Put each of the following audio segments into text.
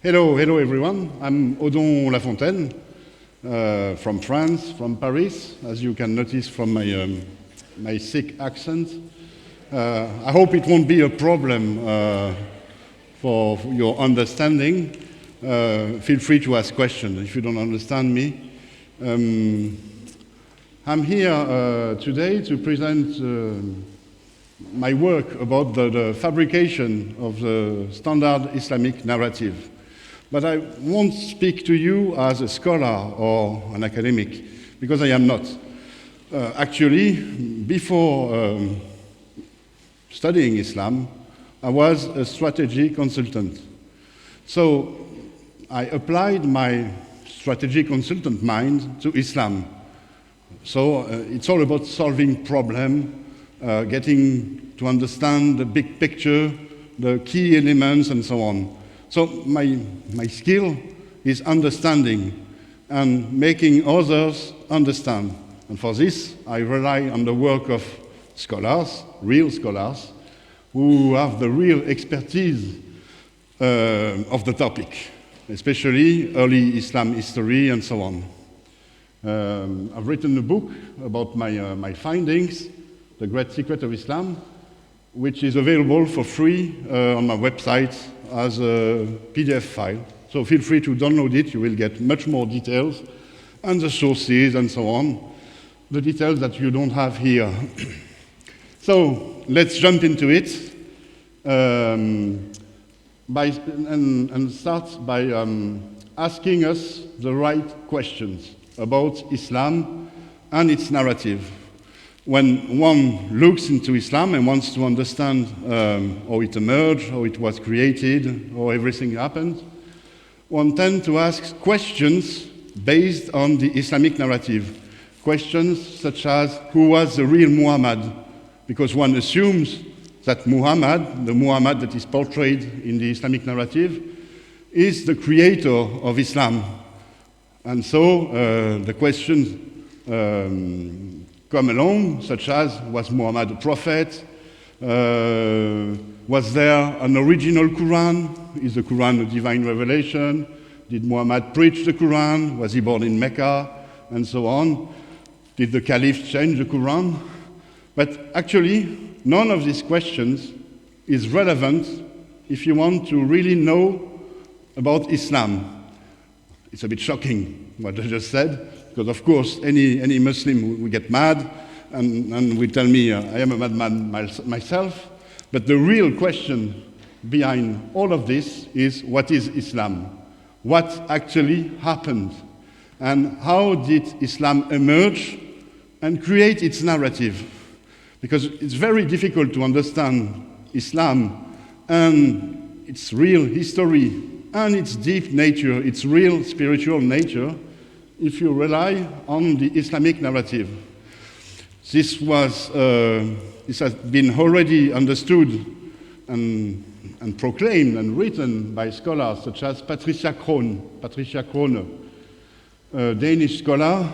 Hello everyone. I'm Odon Lafontaine from France, from Paris, as you can notice from my thick accent. I hope it won't be a problem for your understanding. Feel free to ask questions if you don't understand me. I'm here today to present my work about the fabrication of the standard Islamic narrative. But I won't speak to you as a scholar or an academic, because I am not. Actually, before studying Islam, I was a strategy consultant. So I applied my strategy consultant mind to Islam. So it's all about solving problems, getting to understand the big picture, the key elements, and so on. So my skill is understanding and making others understand. And for this, I rely on the work of scholars, real scholars, who have the real expertise of the topic, especially early Islam history and so on. I've written a book about my findings, The Great Secret of Islam, which is available for free on my website as a PDF file. So feel free to download it. You will get much more details and the sources and so on, the details that you don't have here. So let's jump into it and start by asking us the right questions about Islam and its narrative. When one looks into Islam and wants to understand how it emerged, how it was created, how everything happened, one tends to ask questions based on the Islamic narrative. Questions such as, who was the real Muhammad? Because one assumes that Muhammad, the Muhammad that is portrayed in the Islamic narrative, is the creator of Islam. And so the questions come along, such as, was Muhammad a prophet? Was there an original Quran? Is the Quran a divine revelation? Did Muhammad preach the Quran? Was he born in Mecca? And so on. Did the caliph change the Quran? But actually, none of these questions is relevant if you want to really know about Islam. It's a bit shocking what I just said, because of course any Muslim will get mad and will tell me I am a madman myself. But the real question behind all of this is, what is Islam? What actually happened? And how did Islam emerge and create its narrative? Because it's very difficult to understand Islam and its real history and its deep nature, its real spiritual nature, if you rely on the Islamic narrative. This has been already understood and proclaimed and written by scholars such as Patricia Krone, a Danish scholar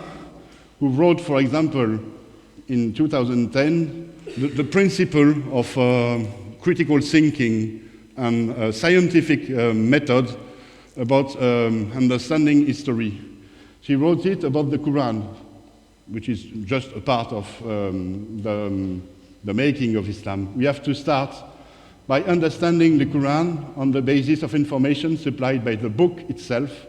who wrote, for example, in 2010, the principle of critical thinking and scientific method about understanding history. She wrote it about the Quran, which is just a part of the making of Islam. We have to start by understanding the Quran on the basis of information supplied by the book itself,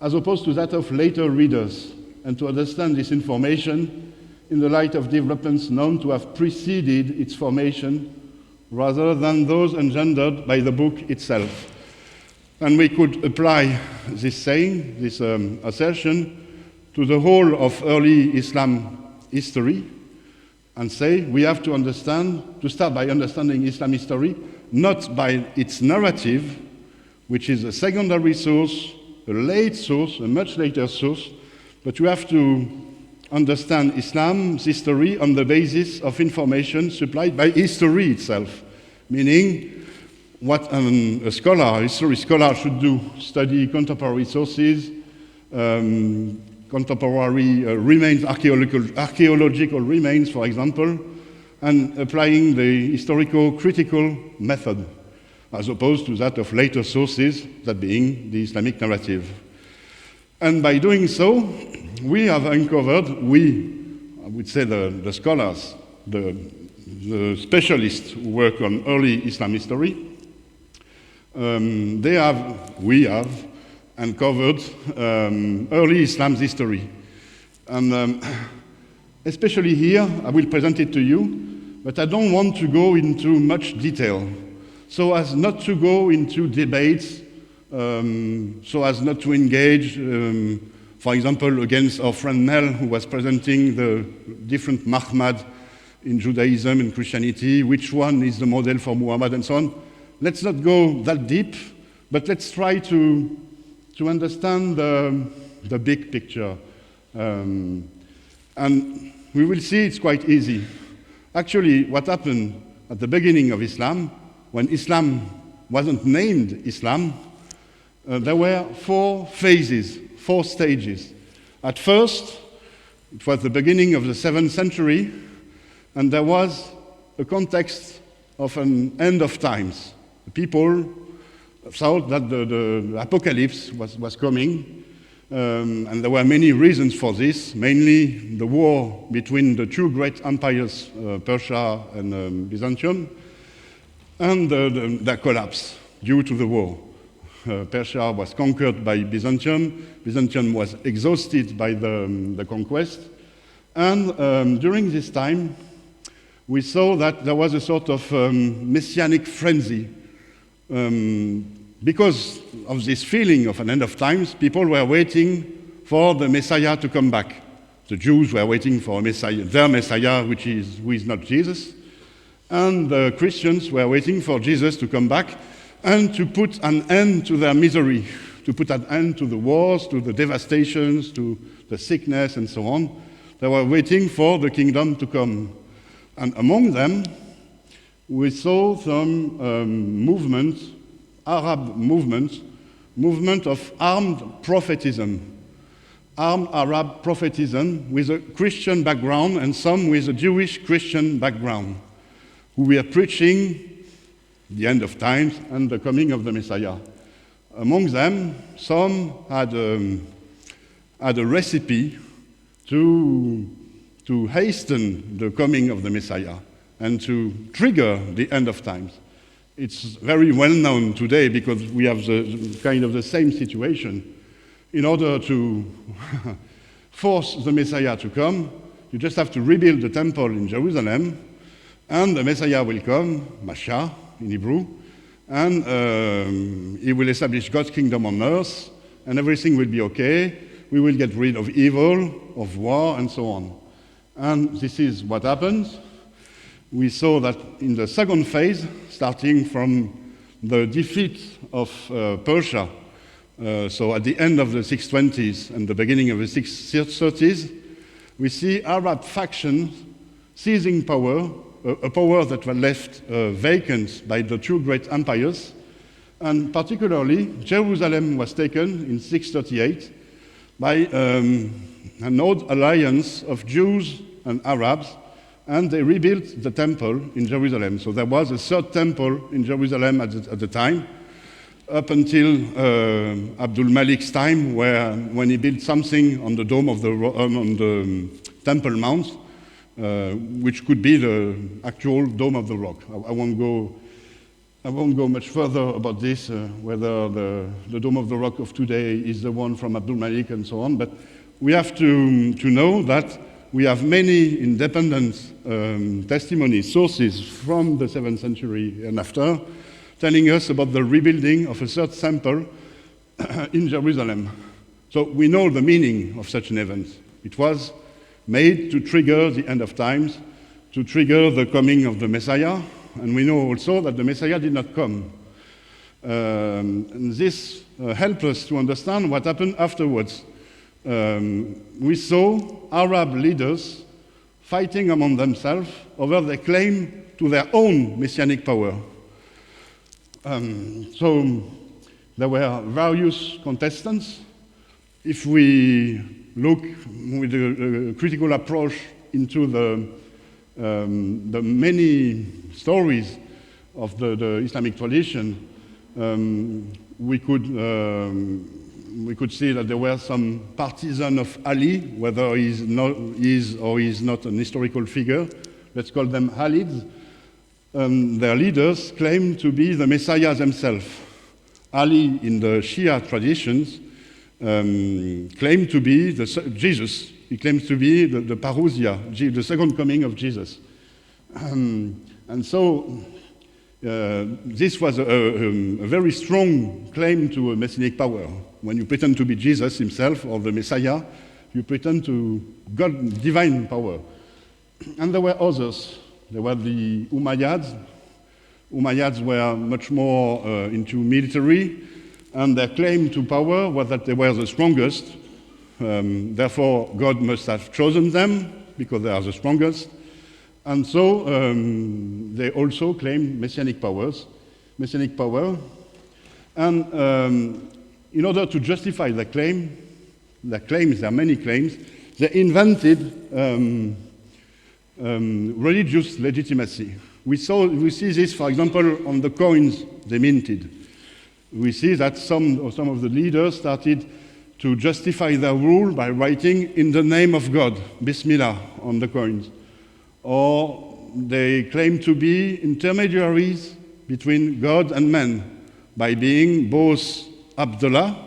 as opposed to that of later readers, and to understand this information in the light of developments known to have preceded its formation, rather than those engendered by the book itself. And we could apply this saying, this assertion, to the whole of early Islam history and say we have to start by understanding Islam history, not by its narrative, which is a secondary source, a late source, a much later source, but you have to understand Islam's history on the basis of information supplied by history itself, meaning what a history scholar should do: study contemporary sources, contemporary remains, archaeological remains, for example, and applying the historical critical method. as opposed to that of later sources, that being the Islamic narrative. And by doing so, we have uncovered, I would say the scholars, the specialists who work on early Islam history, we have uncovered early Islam's history. And especially here, I will present it to you, but I don't want to go into much detail, so as not to go into debates, so as not to engage, for example, against our friend Mel, who was presenting the different Muhammad in Judaism and Christianity, which one is the model for Muhammad and so on. Let's not go that deep, but let's try to understand the big picture. And we will see it's quite easy. Actually, what happened at the beginning of Islam, when Islam wasn't named Islam, there were 4 phases, 4 stages. At first, it was the beginning of the 7th century, and there was a context of an end of times. The people thought that the apocalypse was coming, and there were many reasons for this, mainly the war between the 2 great empires, Persia and Byzantium, and their collapse due to the war. Persia was conquered by Byzantium. Byzantium was exhausted by the conquest. And during this time, we saw that there was a sort of messianic frenzy. Because of this feeling of an end of times, people were waiting for the Messiah to come back. The Jews were waiting for a Messiah, their Messiah, who is not Jesus. And the Christians were waiting for Jesus to come back and to put an end to their misery, to put an end to the wars, to the devastations, to the sickness, and so on. They were waiting for the kingdom to come. And among them, we saw some movement, Arab movement of armed prophetism, armed Arab prophetism with a Christian background and some with a Jewish Christian background, who were preaching the end of times and the coming of the Messiah. Among them, some had a recipe to hasten the coming of the Messiah and to trigger the end of times. It's very well known today because we have the same situation. In order to force the Messiah to come, you just have to rebuild the temple in Jerusalem, and the Messiah will come, Mashiach in Hebrew, and he will establish God's kingdom on earth, and everything will be okay. We will get rid of evil, of war, and so on. And this is what happened. We saw that in the second phase, starting from the defeat of Persia, so at the end of the 620s and the beginning of the 630s, we see Arab factions seizing power, a power that was left vacant by the 2 great empires, and particularly Jerusalem was taken in 638 by an old alliance of Jews and Arabs, and they rebuilt the temple in Jerusalem. So there was a 3rd temple in Jerusalem at the time, up until Abdul Malik's time, when he built something on the dome of on the Temple Mount, which could be the actual Dome of the Rock. I won't go much further about this, whether the Dome of the Rock of today is the one from Abdul Malik and so on, but we have to know that we have many independent testimonies, sources from the 7th century and after, telling us about the rebuilding of a 3rd temple in Jerusalem. So we know the meaning of such an event. It was made to trigger the end of times, to trigger the coming of the Messiah, and we know also that the Messiah did not come. And this helps us to understand what happened afterwards. We saw Arab leaders fighting among themselves over their claim to their own messianic power. So there were various contestants. If we look with a critical approach into the many stories of the Islamic tradition, we could see that there were some partisans of Ali, whether he is or is not an historical figure. Let's call them Halids. Their leaders claim to be the Messiah themselves. Ali, in the Shia traditions, claimed to be Jesus. He claims to be the parousia, the second coming of Jesus. And so this was a very strong claim to a messianic power. When you pretend to be Jesus himself or the Messiah, you pretend to God, divine power. And there were others. There were the Umayyads. Umayyads were much more into military, and their claim to power was that they were the strongest. Therefore, God must have chosen them because they are the strongest. And so they also claim messianic power. And in order to justify their claims, there are many claims, they invented religious legitimacy. We see this, for example, on the coins they minted. We see that some of the leaders started to justify their rule by writing in the name of God, Bismillah, on the coins. Or they claim to be intermediaries between God and man by being both Abdullah,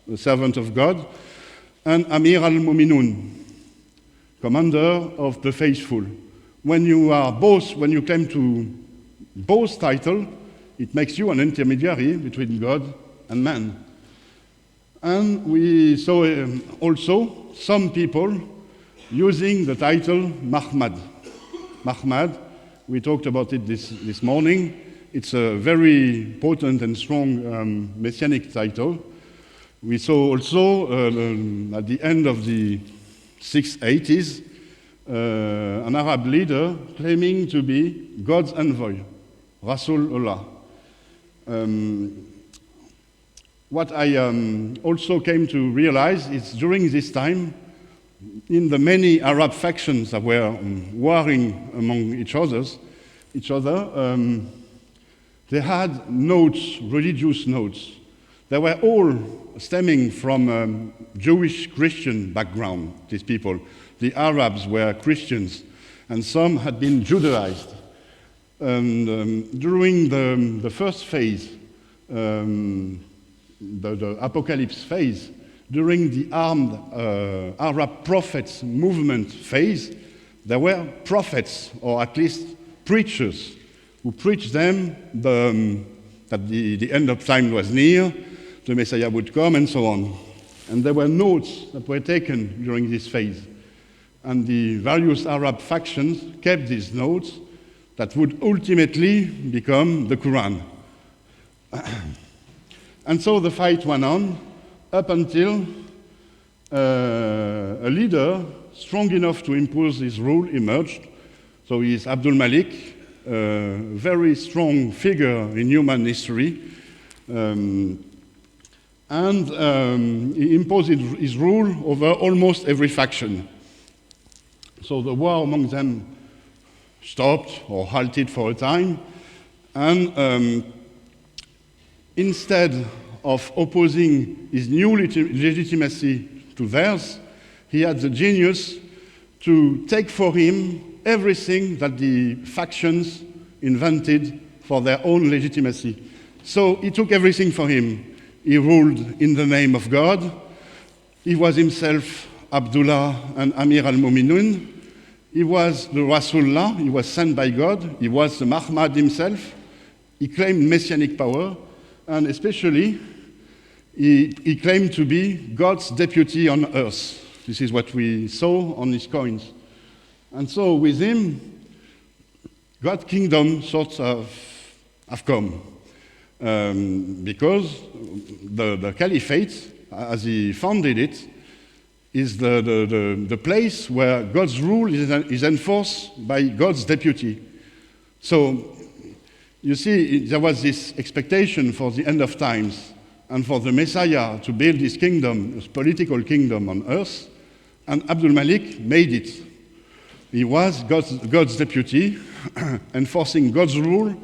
the servant of God, and Amir al-Muminun, commander of the faithful. When you claim to both title, it makes you an intermediary between God and man. And we saw also some people using the title Mahmad. Mahmad, we talked about it this morning. It's a very potent and strong messianic title. We saw also at the end of the 680s an Arab leader claiming to be God's envoy, Rasulullah. What I also came to realize is during this time, in the many Arab factions that were warring among each other, they had notes, religious notes. They were all stemming from Jewish Christian background, these people. The Arabs were Christians, and some had been Judaized. And during the first phase, the apocalypse phase, during the armed Arab prophets movement phase, there were prophets, or at least preachers, who preached them that the end of time was near, the Messiah would come, and so on. And there were notes that were taken during this phase. And the various Arab factions kept these notes that would ultimately become the Quran. And so the fight went on up until a leader strong enough to impose his rule emerged. So he is Abdul Malik, a very strong figure in human history. And he imposed his rule over almost every faction. So the war among them stopped or halted for a time. And instead of opposing his new legitimacy to theirs, he had the genius to take for him everything that the factions invented for their own legitimacy. So he took everything for him. He ruled in the name of God. He was himself Abdullah and Amir al-Muminun. He was the Rasulullah. He was sent by God. He was the Mahmad himself. He claimed messianic power. And especially, he claimed to be God's deputy on earth. This is what we saw on his coins. And so with him, God's kingdom sort of have come. Because the caliphate, as he founded it, is the place where God's rule is enforced by God's deputy. So you see, there was this expectation for the end of times and for the Messiah to build his kingdom, his political kingdom on earth, and Abdul Malik made it. He was God's deputy, enforcing God's rule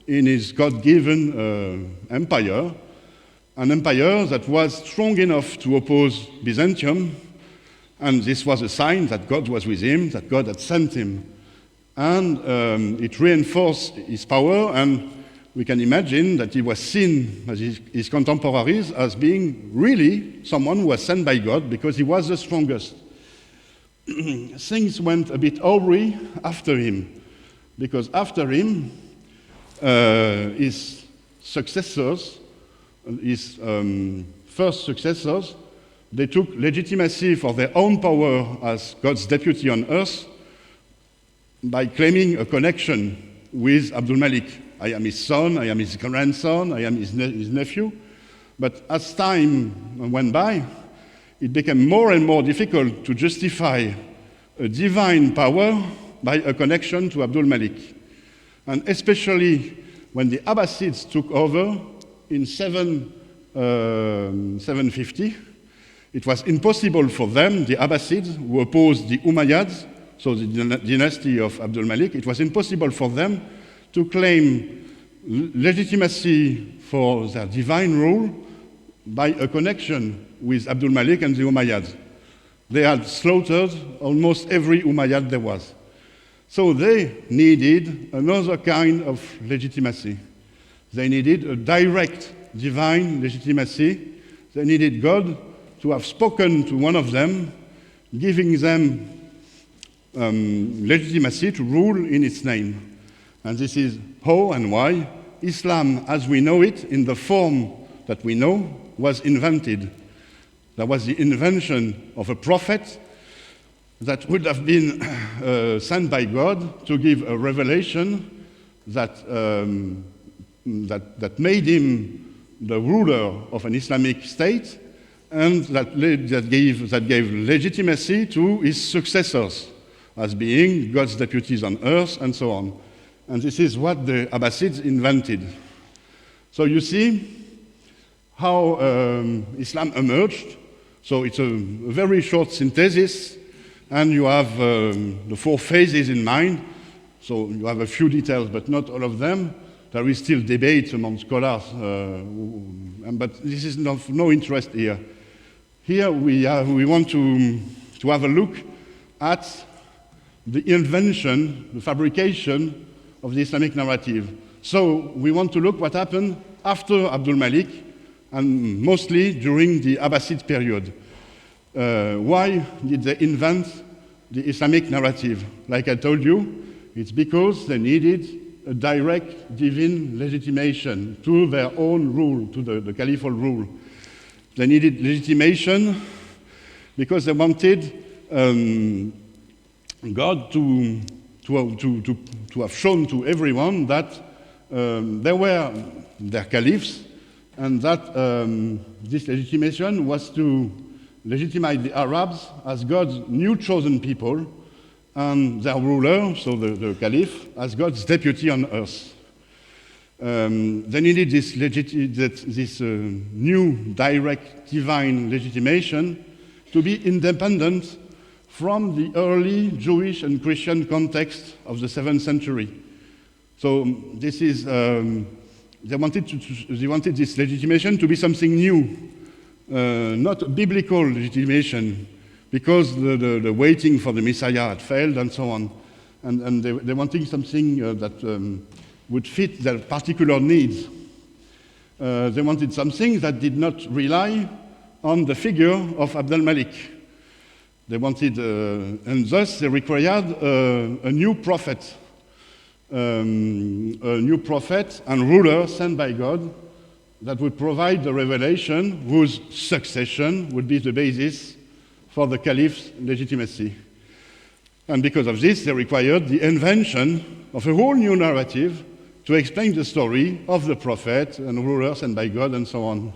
in his God-given empire, an empire that was strong enough to oppose Byzantium, and this was a sign that God was with him, that God had sent him. And it reinforced his power, and we can imagine that he was seen by his contemporaries as being really someone who was sent by God because he was the strongest. Things went a bit awry after him, because after him, his successors, his first successors, they took legitimacy for their own power as God's deputy on earth by claiming a connection with Abdul Malik. I am his son, I am his grandson, I am his nephew. But as time went by, it became more and more difficult to justify a divine power by a connection to Abdul Malik. And especially when the Abbasids took over in 750, it was impossible for them, the Abbasids, who opposed the Umayyads, so the dynasty of Abdul Malik, it was impossible for them to claim legitimacy for their divine rule by a connection with Abdul Malik and the Umayyads. They had slaughtered almost every Umayyad there was. So they needed another kind of legitimacy. They needed a direct divine legitimacy. They needed God to have spoken to one of them, giving them legitimacy to rule in its name. And this is how and why Islam, as we know it, in the form that we know, was invented. There was the invention of a prophet that would have been sent by God to give a revelation that made him the ruler of an Islamic state, and that gave legitimacy to his successors as being God's deputies on earth, and so on. And this is what the Abbasids invented. So you see how Islam emerged. So it's a very short synthesis, and you have the 4 phases in mind. So you have a few details, but not all of them. There is still debate among scholars, but this is of no interest here. Here we want to have a look at the invention, the fabrication of the Islamic narrative. So we want to look what happened after Abdul Malik, and mostly during the Abbasid period. Why did they invent the Islamic narrative? Like I told you, it's because they needed a direct divine legitimation to their own rule, to the caliphal rule. They needed legitimation because they wanted God to have shown to everyone that they were their caliphs, and that this legitimation was to legitimize the Arabs as God's new chosen people, and their ruler, so the caliph, as God's deputy on earth. They needed this new direct divine legitimation to be independent from the early Jewish and Christian context of the 7th century. So this is they wanted this legitimation to be something new, not biblical legitimation, because the waiting for the Messiah had failed and so on. And they wanted something that would fit their particular needs. They wanted something that did not rely on the figure of Abdul Malik. They wanted, and thus they required a new prophet and ruler sent by God that would provide the revelation whose succession would be the basis for the caliph's legitimacy. And because of this, they required the invention of a whole new narrative to explain the story of the prophet and ruler sent by God and so on.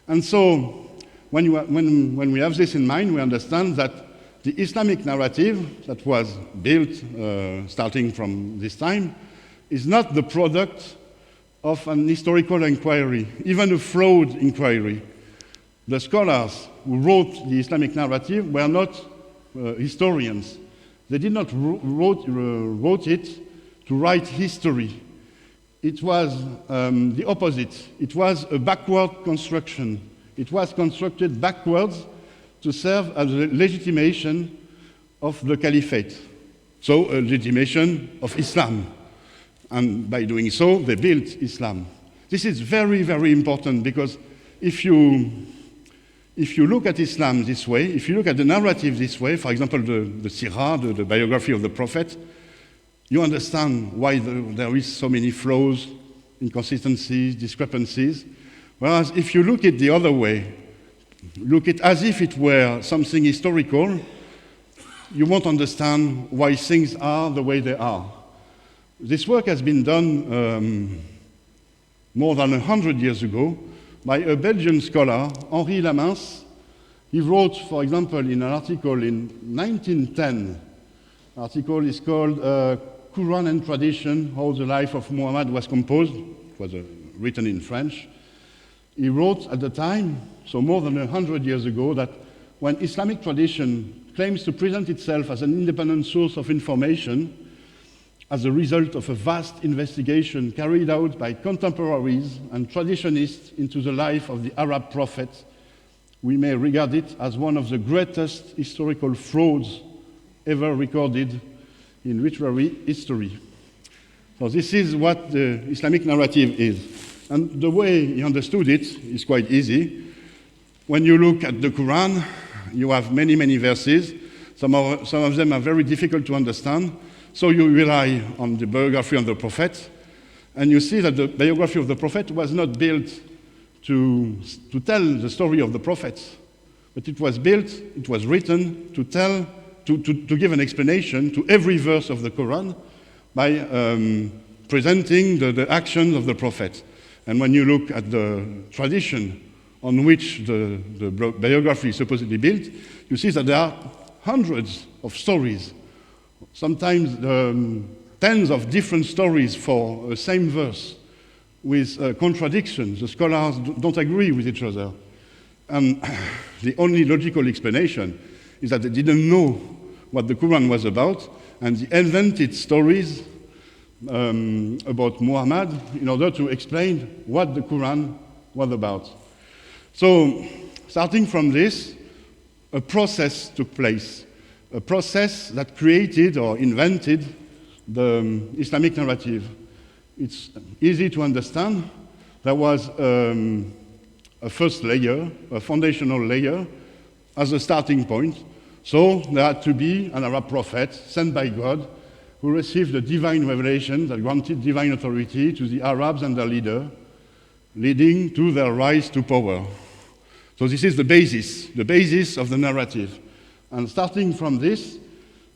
And so, when we have this in mind, we understand that the Islamic narrative that was built starting from this time is not the product of an historical inquiry, even a flawed inquiry. The scholars who wrote the Islamic narrative were not historians. They did not wrote it to write history. it was the opposite. It was a backward construction. It was constructed backwards to serve as a legitimation of the caliphate, so a legitimation of Islam. And by doing so, they built Islam. This is very, very important because if you look at Islam this way, if you look at the narrative this way, for example, the Sirah, the biography of the Prophet, you understand why there is so many flaws, inconsistencies, discrepancies. Whereas if you look at the other way, look at as if it were something historical, you won't understand why things are the way they are. This work has been done more than 100 years ago by a Belgian scholar, Henri Lamince. He wrote, for example, in an article in 1910, the article is called Quran and Tradition, How the Life of Muhammad Was Composed. It was written in French. He wrote at the time, so more than 100 years ago, that when Islamic tradition claims to present itself as an independent source of information, as a result of a vast investigation carried out by contemporaries and traditionists into the life of the Arab prophet, we may regard it as one of the greatest historical frauds ever recorded in literary history. So this is what the Islamic narrative is. And the way he understood it is quite easy. When you look at the Quran, you have many, many verses. Some of them are very difficult to understand. So you rely on the biography of the Prophet, and you see that the biography of the Prophet was not built to tell the story of the Prophet, but it was written to give an explanation to every verse of the Quran by presenting the actions of the Prophet. And when you look at the tradition on which the biography is supposedly built, you see that there are hundreds of stories, sometimes tens of different stories for the same verse with contradictions. The scholars don't agree with each other. And the only logical explanation is that they didn't know what the Quran was about, and they invented stories about Muhammad in order to explain what the Quran was about. So, starting from this, a process took place. A process that created or invented the Islamic narrative. It's easy to understand. There was a first layer, a foundational layer, as a starting point. So there had to be an Arab prophet sent by God who received a divine revelation that granted divine authority to the Arabs and their leader, leading to their rise to power. So this is the basis of the narrative. And starting from this,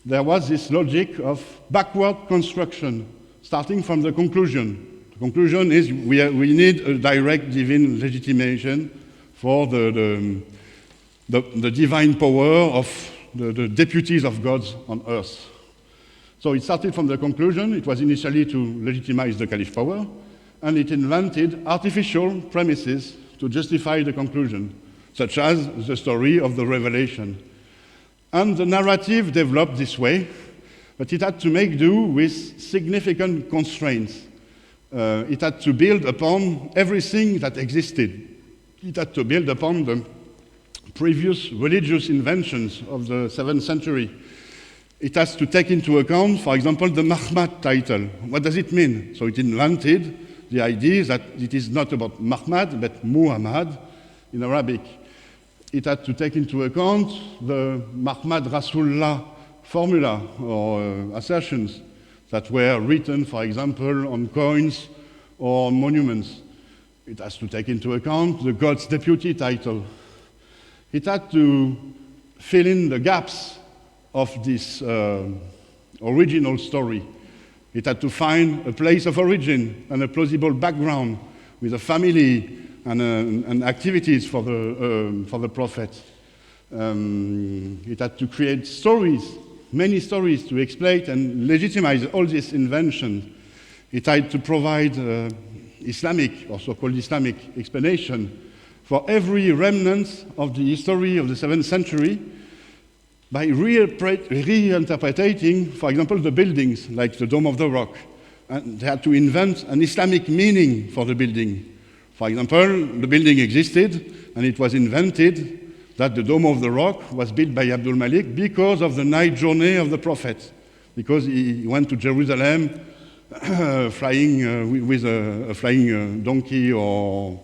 there was this logic of backward construction, starting from the conclusion. The conclusion is we need a direct divine legitimation for the divine power of the deputies of God on earth. So it started from the conclusion. It was initially to legitimize the caliph power, and it invented artificial premises to justify the conclusion, such as the story of the revelation. And the narrative developed this way, but it had to make do with significant constraints. It had to build upon everything that existed. It had to build upon the previous religious inventions of the 7th century. It has to take into account, for example, the Muhammad title. What does it mean? So it invented the idea that it is not about Muhammad, but Muhammad in Arabic. It had to take into account the Muhammad Rasulullah formula or assertions that were written, for example, on coins or on monuments. It has to take into account the God's deputy title. It had to fill in the gaps of this original story. It had to find a place of origin and a plausible background with a family and activities for the prophet. It had to create stories, many stories to explain and legitimize all these inventions. It had to provide Islamic, or so-called Islamic explanation for every remnant of the history of the 7th century by reinterpreting, for example, the buildings like the Dome of the Rock, and they had to invent an Islamic meaning for the building. For example, the building existed, and it was invented that the Dome of the Rock was built by Abdul Malik because of the night journey of the Prophet, because he went to Jerusalem flying with a flying donkey or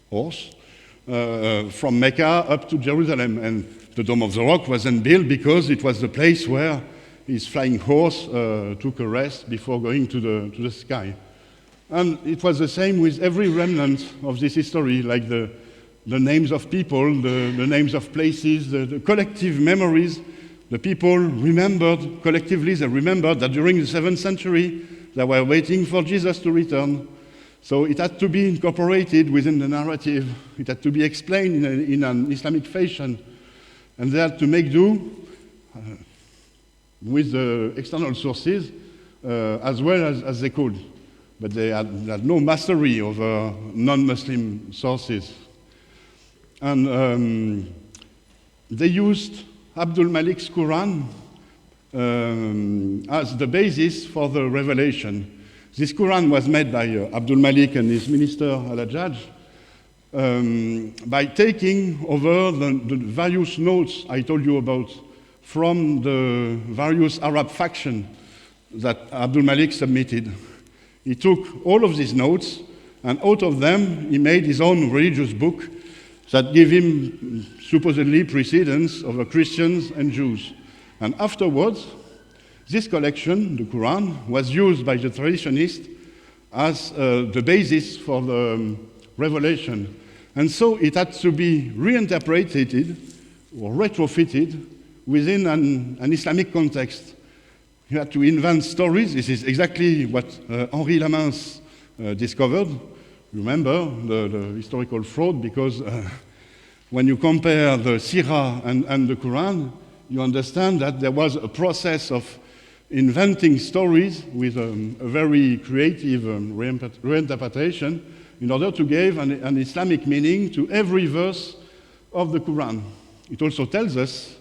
horse from Mecca up to Jerusalem. And the Dome of the Rock was then built because it was the place where his flying horse took a rest before going to the sky. And it was the same with every remnant of this history, like the names of people, the names of places, the collective memories. The people remembered, collectively they remembered that during the 7th century they were waiting for Jesus to return. So it had to be incorporated within the narrative. It had to be explained in an Islamic fashion. And they had to make do with the external sources as well as they could. But they had no mastery over non-Muslim sources. And they used Abdul Malik's Quran as the basis for the revelation. This Quran was made by Abdul Malik and his minister Al-Hajjaj by taking over the various notes I told you about from the various Arab factions that Abdul Malik submitted. He took all of these notes, and out of them he made his own religious book that gave him supposedly precedence over Christians and Jews. And afterwards, this collection, the Quran, was used by the traditionists as the basis for the revelation. And so it had to be reinterpreted or retrofitted within an Islamic context. You had to invent stories. This is exactly what Henri Lamens discovered. Remember the historical fraud, because when you compare the Sirah and the Quran, you understand that there was a process of inventing stories with a very creative reinterpretation in order to give an Islamic meaning to every verse of the Quran. It also tells us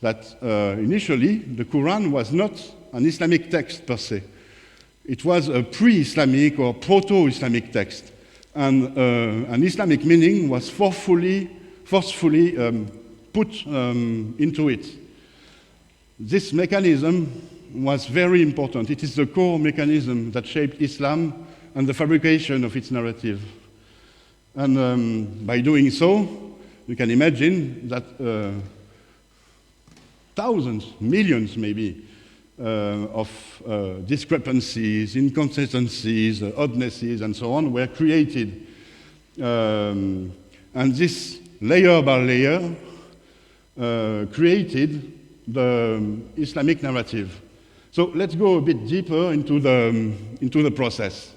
that initially the Quran was not an Islamic text per se. It was a pre-Islamic or proto-Islamic text. And an Islamic meaning was forcefully put into it. This mechanism was very important. It is the core mechanism that shaped Islam and the fabrication of its narrative. And by doing so, you can imagine that thousands, millions maybe, of discrepancies, inconsistencies, oddnesses, and so on were created. And this layer by layer created the Islamic narrative. So let's go a bit deeper into the process.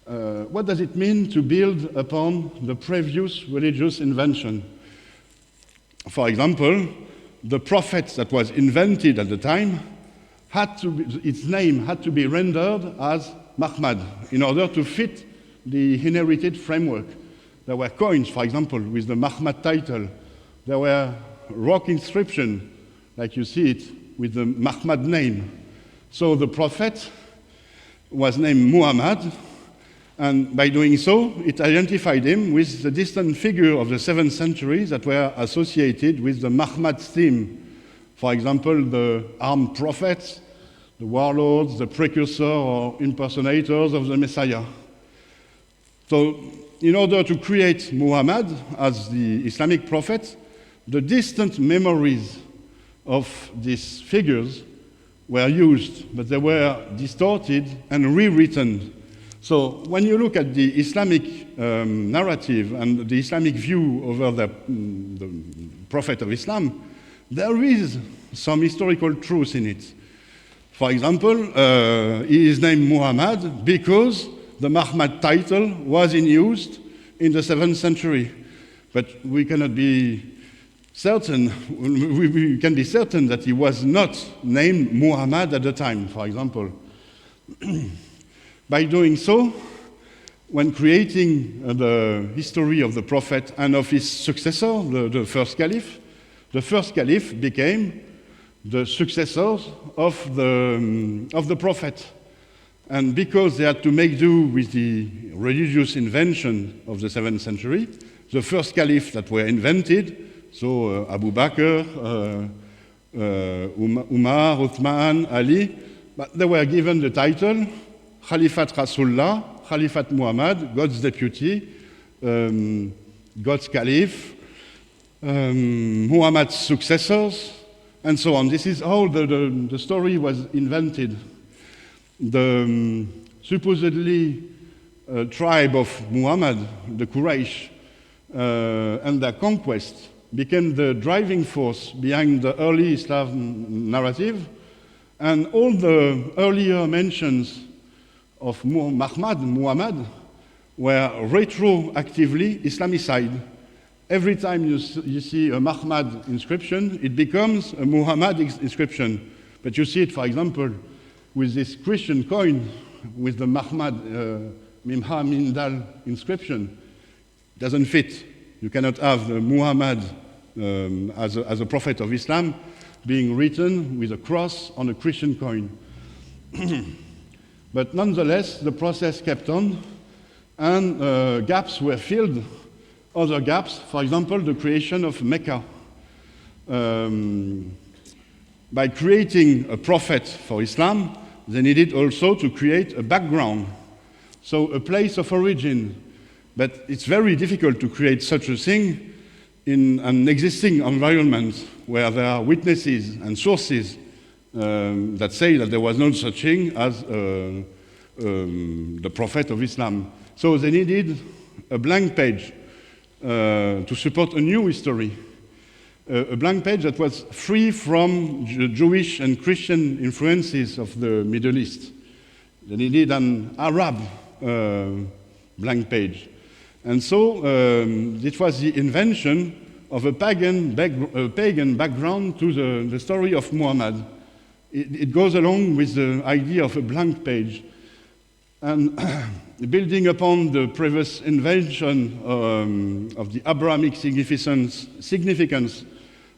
What does it mean to build upon the previous religious invention? For example, the prophet that was invented at the time its name had to be rendered as Muhammad in order to fit the inherited framework. There were coins, for example, with the Muhammad title. There were rock inscriptions, like you see it, with the Muhammad name. So the prophet was named Muhammad, and by doing so, it identified him with the distant figure of the 7th century that were associated with the Muhammad theme. For example, the armed prophets, the warlords, the precursor or impersonators of the Messiah. So, in order to create Muhammad as the Islamic prophet, the distant memories of these figures were used, but they were distorted and rewritten. So when you look at the Islamic narrative and the Islamic view over the Prophet of Islam, there is some historical truth in it. For example, he is named Muhammad because the Muhammad title was in use in the 7th century. But we cannot be certain, we can be certain that he was not named Muhammad at the time, for example. By doing so, when creating the history of the Prophet and of his successor, the first caliph became the successors of the Prophet. And because they had to make do with the religious invention of the 7th century, the first caliphs that were invented, so Abu Bakr, Umar, Uthman, Ali, but they were given the title Khalifat Rasulullah, Khalifat Muhammad, God's deputy, God's caliph, Muhammad's successors, and so on. This is how the story was invented. The supposedly tribe of Muhammad, the Quraysh, and their conquest became the driving force behind the early Islam narrative, and all the earlier mentions of Muhammad were retroactively Islamicized. Every time you see a Muhammad inscription, it becomes a Muhammad inscription. But you see it, for example, with this Christian coin with the Muhammad Mimha Mindal inscription. It doesn't fit. You cannot have the Muhammad as a prophet of Islam being written with a cross on a Christian coin. But nonetheless, the process kept on, and gaps were filled. Other gaps, for example, the creation of Mecca. By creating a prophet for Islam, they needed also to create a background, so a place of origin. But it's very difficult to create such a thing in an existing environment where there are witnesses and sources that say that there was no such thing as the prophet of Islam. So they needed a blank page to support a new history, a blank page that was free from Jewish and Christian influences of the Middle East. They needed an Arab blank page. And so it was the invention of a pagan background to the story of Muhammad. It goes along with the idea of a blank page. And building upon the previous invention of the Abrahamic significance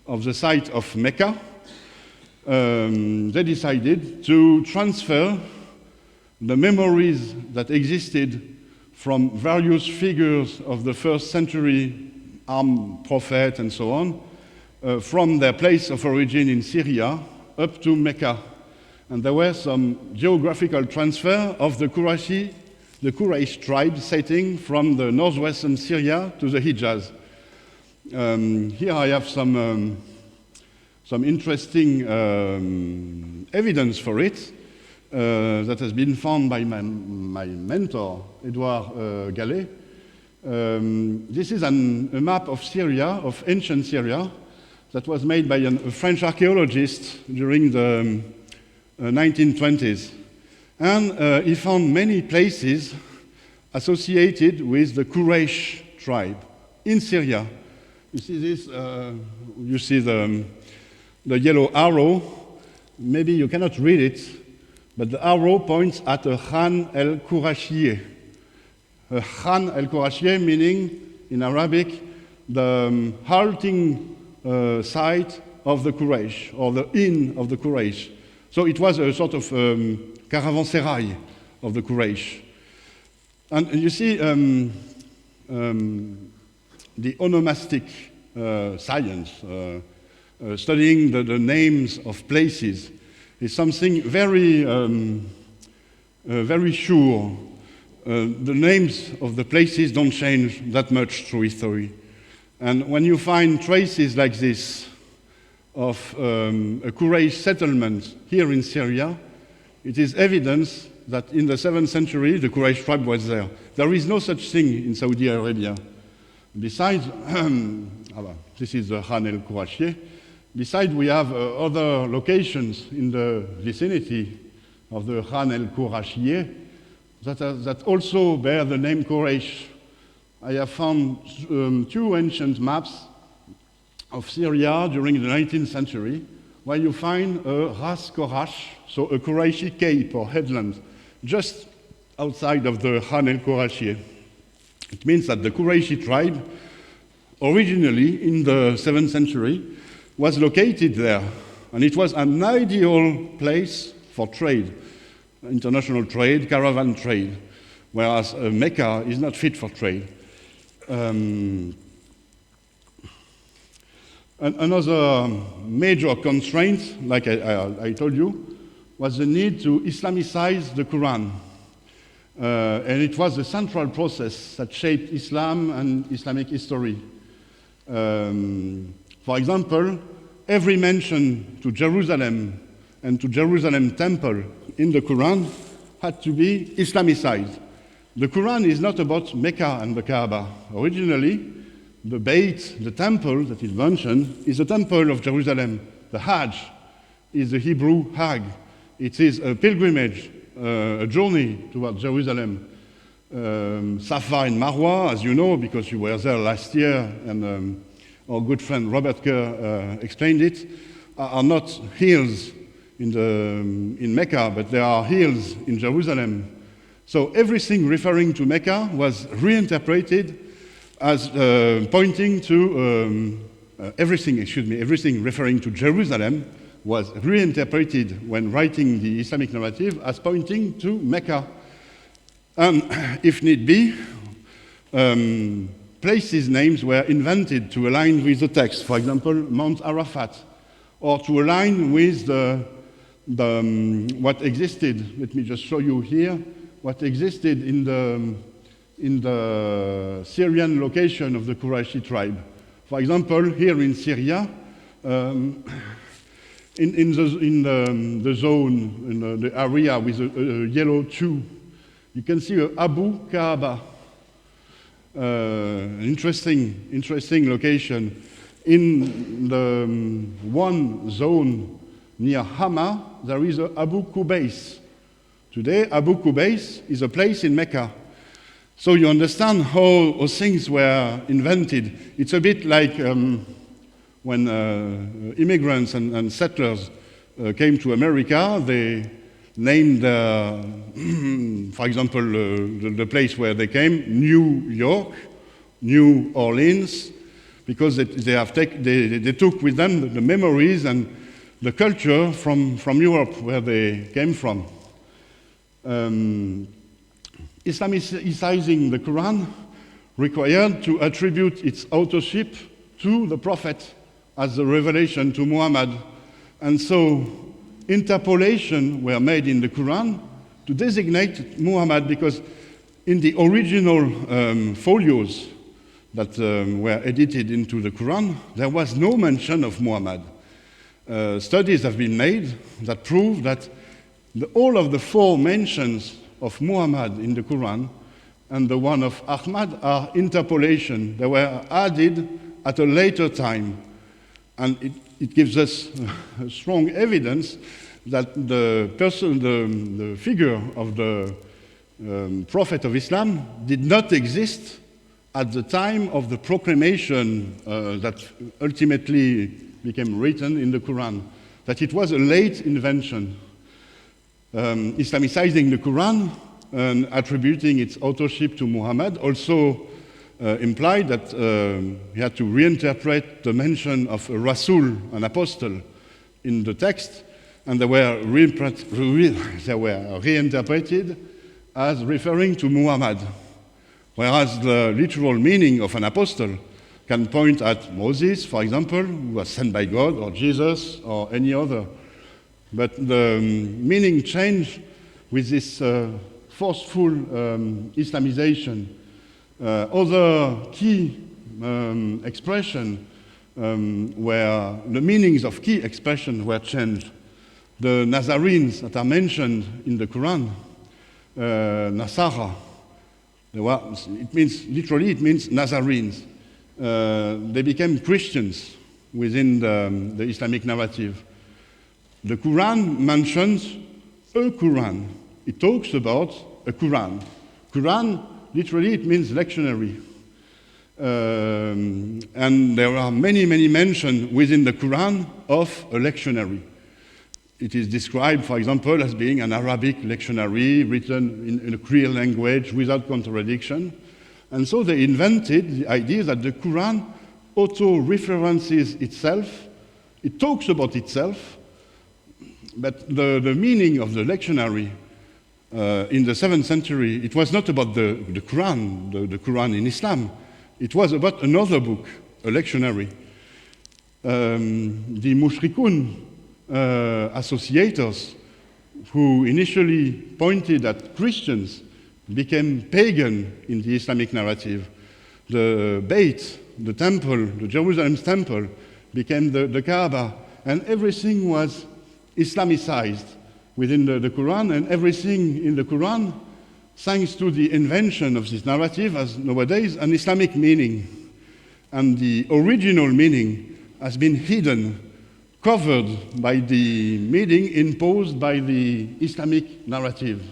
of the site of Mecca, they decided to transfer the memories that existed from various figures of the first century armed prophet and so on, from their place of origin in Syria up to Mecca. And there were some geographical transfer of the Quraysh tribe setting from the northwestern Syria to the Hijaz. Here I have some interesting evidence for it that has been found by my mentor, Edouard Gallet. This is a map of Syria, of ancient Syria, that was made by a French archaeologist during the 1920s. And he found many places associated with the Quraysh tribe in Syria. You see this, you see the yellow arrow. Maybe you cannot read it, but the arrow points at a Khan el-Qurashiyeh. A Khan el-Qurashiyeh meaning, in Arabic, the halting site of the Quraysh, or the inn of the Quraysh. So it was a sort of caravanserai of the Quraysh. And you see, the onomastic science, studying the names of places, is something very, very sure. The names of the places don't change that much through history. And when you find traces like this of a Quraysh settlement here in Syria, it is evidence that in the 7th century the Quraysh tribe was there. There is no such thing in Saudi Arabia. Besides, this is the Khan el-Qurashiyeh. Besides, we have other locations in the vicinity of the Khan el-Qurashiyeh that also bear the name Quraysh. I have found 2 ancient maps of Syria during the 19th century, where you find a Ras Korash, so a Qurayshi cape or headland, just outside of the Khan el-Qurashiyeh. It means that the Qurayshi tribe, originally in the 7th century, was located there, and it was an ideal place for trade. international trade, caravan trade, whereas Mecca is not fit for trade. Another major constraint, like I told you, was the need to Islamicize the Quran. And it was the central process that shaped Islam and Islamic history. For example, every mention to Jerusalem and to Jerusalem temple in the Quran had to be Islamicized. The Quran is not about Mecca and the Kaaba. Originally, the Beit, the temple that is mentioned, is the temple of Jerusalem. The Hajj is the Hebrew Hag. It is a pilgrimage, a journey towards Jerusalem. Safa and Marwa, as you know, because you were there last year, and our good friend Robert Kerr explained it, are not hills in Mecca, but they are hills in Jerusalem. So everything referring to Mecca was reinterpreted as pointing to everything referring to Jerusalem was reinterpreted when writing the Islamic narrative as pointing to Mecca. And if need be, places' names were invented to align with the text. For example, Mount Arafat, or to align with what existed. Let me just show you here what existed in the Syrian location of the Qurayshi tribe. For example, here in Syria, in the zone, in the area with a yellow tube, you can see a Abu Kaaba, an interesting location. In the one zone near Hama, there is a Abu Qubais. Today, Abu Qubais is a place in Mecca. So you understand how things were invented. It's a bit like when immigrants and settlers came to America, they named, for example, the place where they came, New York, New Orleans, because they took with them the memories and the culture from Europe, where they came from. Islamicizing the Quran required to attribute its authorship to the Prophet as the revelation to Muhammad. And so interpolation were made in the Quran to designate Muhammad, because in the original folios that were edited into the Quran, there was no mention of Muhammad. Studies have been made that prove that all of the 4 mentions of Muhammad in the Quran and the one of Ahmad are interpolation. They were added at a later time. And it gives us strong evidence that the figure of the Prophet of Islam did not exist at the time of the proclamation that ultimately became written in the Quran, that it was a late invention. Islamicizing the Quran and attributing its authorship to Muhammad also implied that he had to reinterpret the mention of a Rasul, an apostle, in the text, and they were reinterpreted as referring to Muhammad, whereas the literal meaning of an apostle can point at Moses, for example, who was sent by God, or Jesus, or any other. But the meaning changed with this forceful Islamization. Other key expressions where the meanings of key expressions were changed. The Nazarenes that are mentioned in the Quran, Nasara, it means Nazarenes. They became Christians within the Islamic narrative. The Quran mentions a Quran. It talks about a Quran. Quran, literally, it means lectionary. And there are many mentions within the Quran of a lectionary. It is described, for example, as being an Arabic lectionary written in a clear language without contradiction. And so they invented the idea that the Quran auto-references itself. It talks about itself, but the meaning of the lectionary in the 7th century, it was not about the Quran, the Quran in Islam. It was about another book, a lectionary. The mushrikun associators, who initially pointed at Christians, became pagan in the Islamic narrative. The Beit, the temple, the Jerusalem temple, became the Kaaba, and everything was Islamicized within the Quran, and everything in the Quran, thanks to the invention of this narrative, has nowadays an Islamic meaning. And the original meaning has been hidden, covered by the meaning imposed by the Islamic narrative.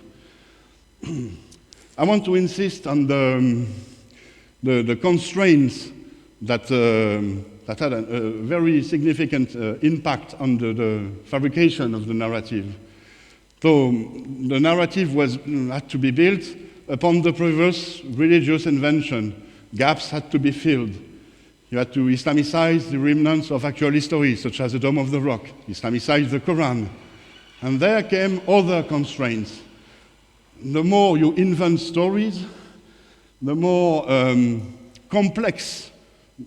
I want to insist on the constraints that had a very significant impact on the fabrication of the narrative. So the narrative had to be built upon the previous religious invention. Gaps had to be filled. You had to Islamicize the remnants of actual history, such as the Dome of the Rock, Islamicize the Quran. And there came other constraints. The more you invent stories, the more complex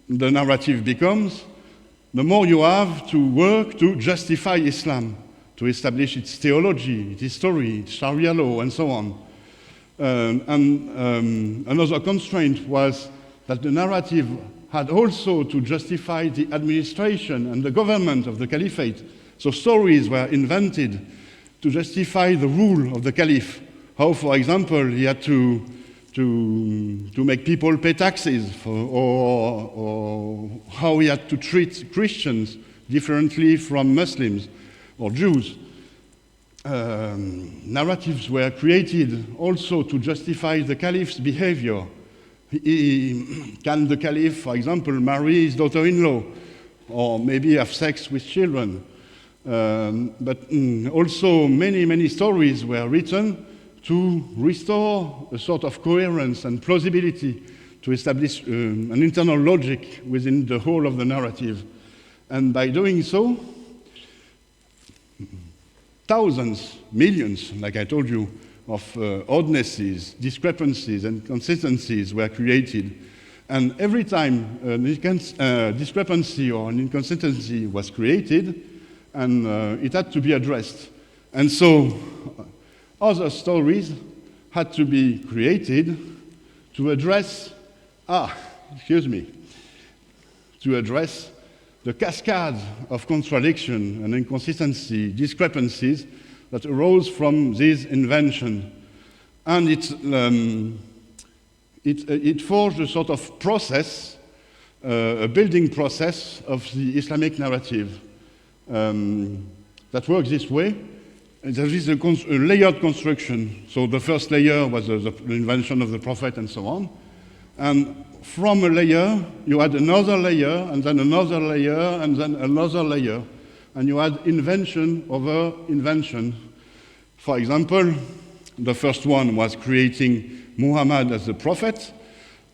the narrative becomes, the more you have to work to justify Islam, to establish its theology, its history, its Sharia law, and so on. Another constraint was that the narrative had also to justify the administration and the government of the caliphate. So stories were invented to justify the rule of the caliph. How, for example, he had to make people pay taxes, or how he had to treat Christians differently from Muslims or Jews. Narratives were created also to justify the caliph's behavior. Can the caliph, for example, marry his daughter-in-law, or maybe have sex with children? But also many stories were written to restore a sort of coherence and plausibility, to establish an internal logic within the whole of the narrative. And by doing so, thousands, millions, like I told you, of oddnesses, discrepancies, and consistencies were created. And every time a discrepancy or an inconsistency was created, and it had to be addressed. And so other stories had to be created to address, to address the cascade of contradiction and inconsistency, discrepancies that arose from this invention. And it forged a sort of process, a building process of the Islamic narrative that works this way. There is a layered construction. So the first layer was the invention of the prophet and so on. And from a layer, you had another layer, and then another layer, and then another layer. And you had invention over invention. For example, the first one was creating Muhammad as a prophet,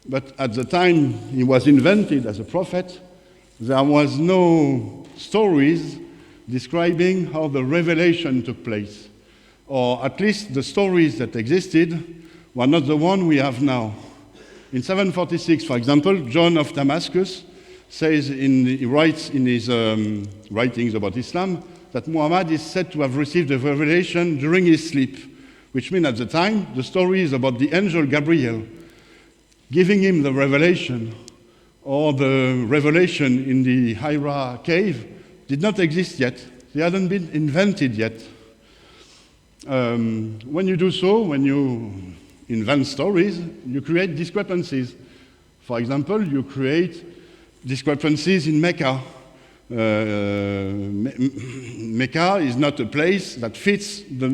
but at the time he was invented as a prophet, there was no stories describing how the revelation took place. Or at least the stories that existed were not the one we have now. In 746, for example, John of Damascus he writes in his writings about Islam that Muhammad is said to have received a revelation during his sleep, which means at the time the story is about the angel Gabriel giving him the revelation, or the revelation in the Hira cave did not exist yet. They hadn't been invented yet. When you do so, when you invent stories, you create discrepancies. For example, you create discrepancies in Mecca. Mecca is not a place that fits the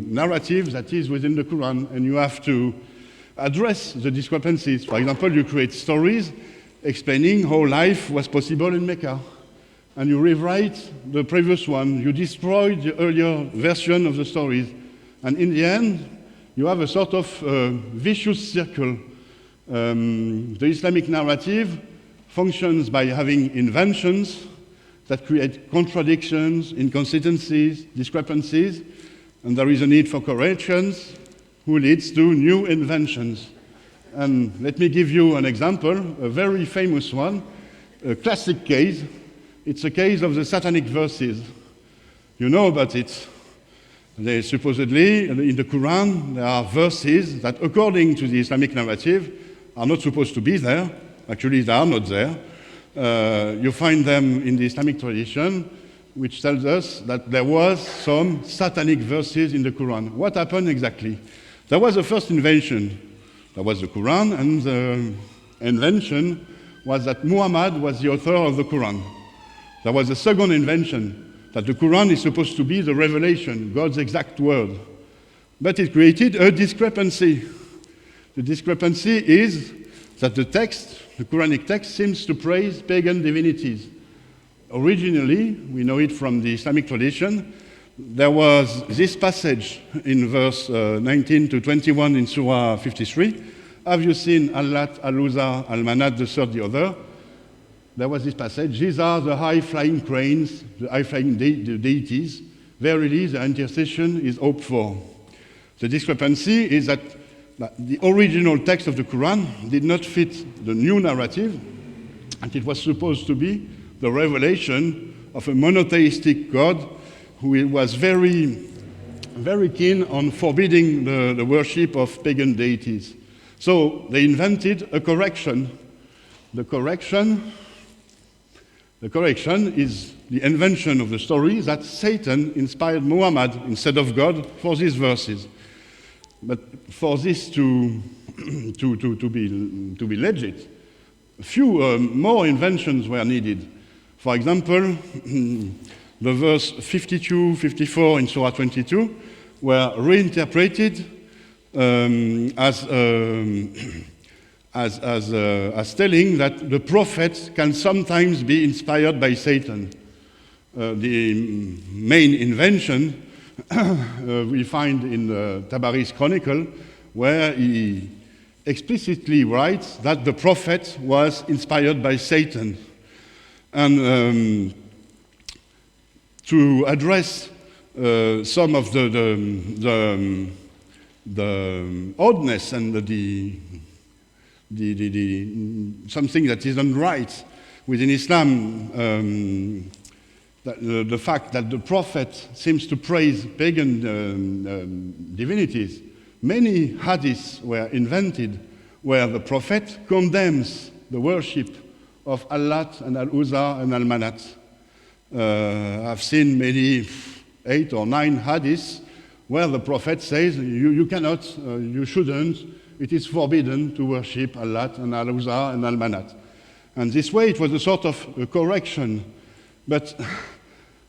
narrative that is within the Quran, and you have to address the discrepancies. For example, you create stories explaining how life was possible in Mecca, and you rewrite the previous one. You destroy the earlier version of the stories, and in the end, you have a sort of vicious circle. The Islamic narrative functions by having inventions that create contradictions, inconsistencies, discrepancies, And there is a need for corrections, who leads to new inventions. And let me give you an example, a very famous one, a classic case. It's a case of the satanic verses. You know about it. They supposedly, in the Quran, there are verses that, according to the Islamic narrative, are not supposed to be there. Actually, they are not there. You find them in the Islamic tradition, which tells us that there was some satanic verses in the Quran. What happened exactly? There was a first invention. There was the Quran, and the invention was that Muhammad was the author of the Quran. There was a second invention, that the Quran is supposed to be the revelation, God's exact word. But it created a discrepancy. The discrepancy is that the text, the Quranic text, seems to praise pagan divinities. Originally, we know it from the Islamic tradition, there was this passage in verse 19 to 21 in Surah 53. Have you seen Allat, Al-Uzza, Al-Manat, the third, the other? There was this passage. These are the high-flying cranes, the high-flying deities. Verily, the intercession is hoped for. The discrepancy is that the original text of the Quran did not fit the new narrative, and it was supposed to be the revelation of a monotheistic God who was very, very keen on forbidding the worship of pagan deities. So they invented a correction. The correction is the invention of the story that Satan inspired Muhammad instead of God for these verses. But for this to be legit, a few more inventions were needed. For example, the verse 52, 54 in Surah 22 were reinterpreted as telling that the prophet can sometimes be inspired by Satan. The main invention we find in Tabari's Chronicle, where he explicitly writes that the prophet was inspired by Satan. And to address some of the oddness and something that isn't right within Islam, the fact that the prophet seems to praise pagan divinities, many hadiths were invented where the prophet condemns the worship of Allat and Al-Uzza and Al-Manat. I've seen maybe 8 or 9 hadiths where the prophet says, you cannot, you shouldn't, it is forbidden to worship Allat and Al-Uzza and Al-Manat. And this way it was a sort of a correction. But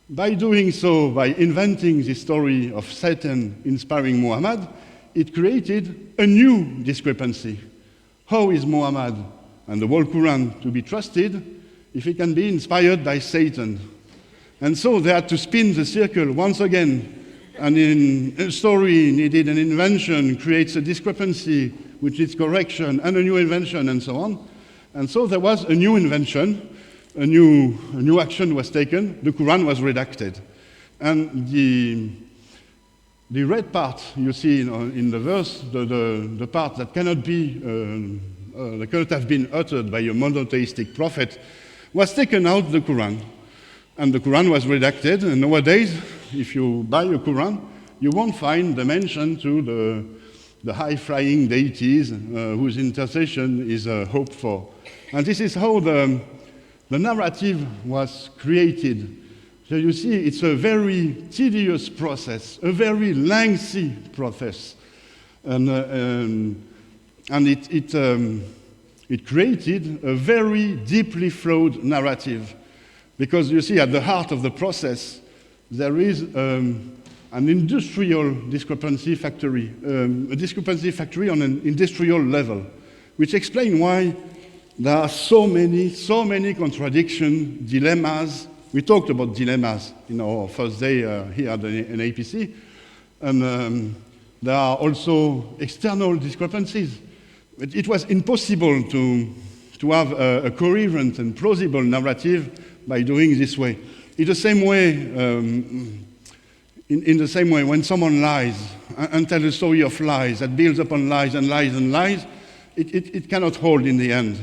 by doing so, by inventing the story of Satan inspiring Muhammad, it created a new discrepancy. How is Muhammad and the whole Quran to be trusted if it can be inspired by Satan? And so they had to spin the circle once again. And in a story needed an invention, creates a discrepancy, which needs correction, and a new invention, and so on. And so there was a new invention, a new action was taken, the Quran was redacted. And the red part you see in the verse, the part that cannot have been uttered by a monotheistic prophet, was taken out of the Quran. And the Quran was redacted, and nowadays, if you buy a Quran, you won't find the mention to the high-flying deities whose intercession is hoped for. And this is how the narrative was created. So you see, it's a very tedious process, a very lengthy process. And it created a very deeply flawed narrative. Because you see, at the heart of the process, there is an industrial discrepancy factory, a discrepancy factory on an industrial level, which explains why there are so many contradictions, dilemmas. We talked about dilemmas in our first day here at the NAPC, and there are also external discrepancies. But it was impossible to have a coherent and plausible narrative by doing this way. In the same way, In the same way, when someone lies and tells a story of lies that builds upon lies and lies and lies, it cannot hold in the end.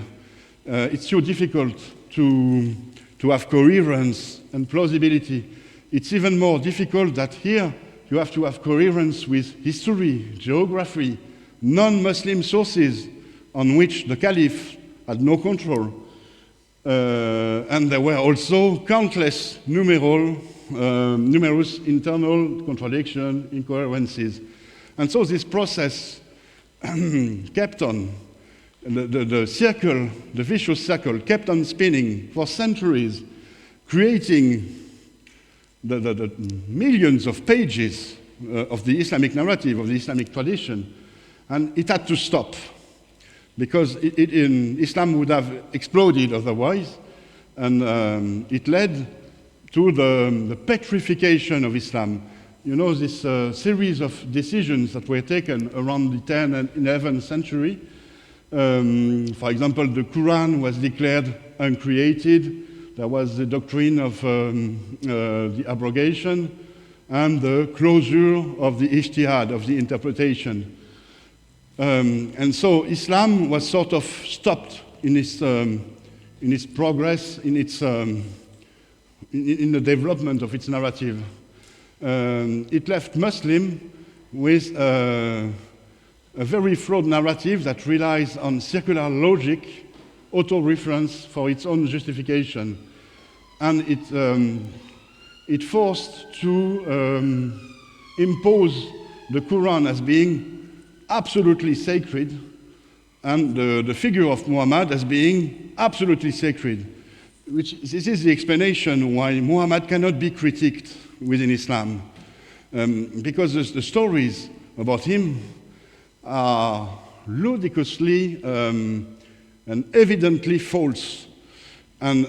It's too difficult to have coherence and plausibility. It's even more difficult that here you have to have coherence with history, geography, non-Muslim sources on which the caliph had no control. And there were also countless numerous internal contradictions, incoherencies. And so this process kept on. The circle, the vicious circle, kept on spinning for centuries, creating the millions of pages of the Islamic narrative, of the Islamic tradition. And it had to stop, because Islam would have exploded otherwise, and it led to the petrification of Islam. You know, this series of decisions that were taken around the 10th and 11th century. For example, the Quran was declared uncreated. There was the doctrine of the abrogation and the closure of the ijtihad, of the interpretation. And so Islam was sort of stopped in its progress, in the development of its narrative. It left Muslim with a very flawed narrative that relies on circular logic, auto-reference for its own justification. And it forced to impose the Quran as being absolutely sacred, and the figure of Muhammad as being absolutely sacred. This is the explanation why Muhammad cannot be critiqued within Islam, because the stories about him are ludicrously and evidently false. And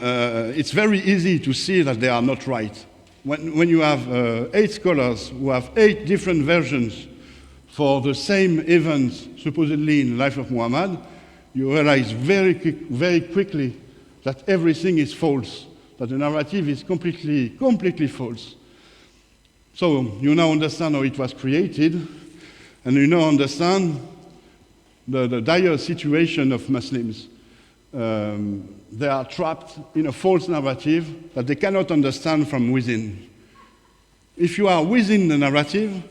it's very easy to see that they are not right. When you have 8 scholars who have 8 different versions for the same events supposedly in the life of Muhammad, you realize very quickly that everything is false, that the narrative is completely false. So you now understand how it was created, and you now understand the dire situation of Muslims. They are trapped in a false narrative that they cannot understand from within. If you are within the narrative,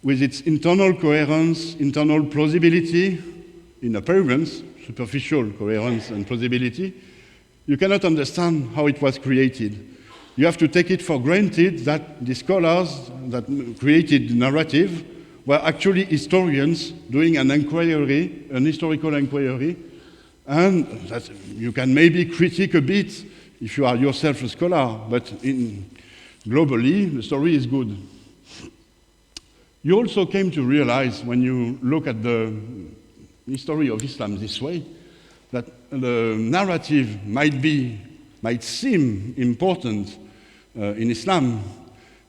with its internal coherence, internal plausibility, in appearance, superficial coherence and plausibility, you cannot understand how it was created. You have to take it for granted that the scholars that created the narrative were actually historians doing an inquiry, an historical inquiry, and that you can maybe critique a bit if you are yourself a scholar, but globally, the story is good. You also came to realize, when you look at the history of Islam this way, that the narrative might seem important in Islam,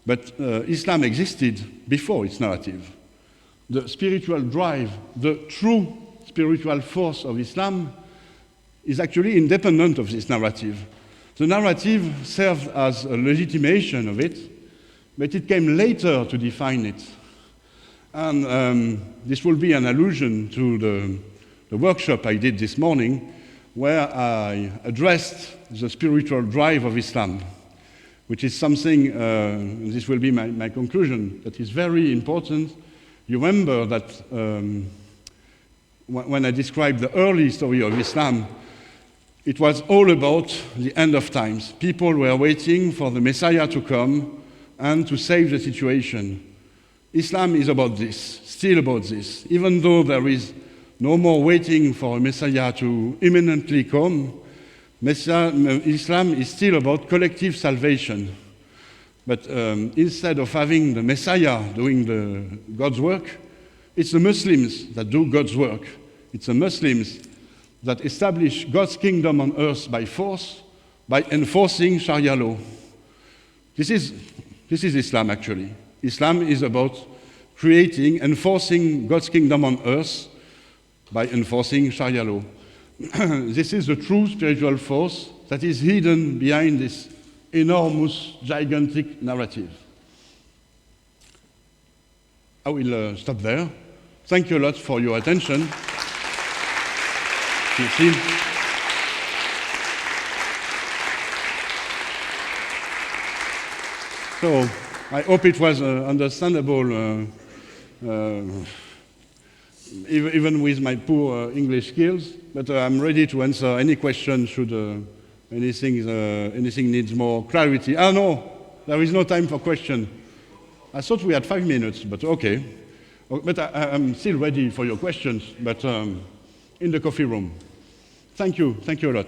but Islam existed before its narrative. The spiritual drive, the true spiritual force of Islam is actually independent of this narrative. The narrative served as a legitimation of it, but it came later to define it. And this will be an allusion to the workshop I did this morning, where I addressed the spiritual drive of Islam, which is something, this will be my conclusion, that is very important. You remember that when I described the early story of Islam, it was all about the end of times. People were waiting for the Messiah to come and to save the situation. Islam is about this, still about this. Even though there is no more waiting for a Messiah to imminently come, Islam is still about collective salvation. But instead of having the Messiah doing God's work, it's the Muslims that do God's work. It's the Muslims that establish God's kingdom on earth by force, by enforcing Sharia law. This is Islam, actually. Islam is about creating, enforcing God's kingdom on earth by enforcing Sharia law. This is the true spiritual force that is hidden behind this enormous, gigantic narrative. I will stop there. Thank you a lot for your attention. You see? So I hope it was understandable, even with my poor English skills. But I'm ready to answer any question should anything needs more clarity. Ah, no, there is no time for question. I thought we had 5 minutes, but okay. But I'm still ready for your questions, but in the coffee room. Thank you a lot.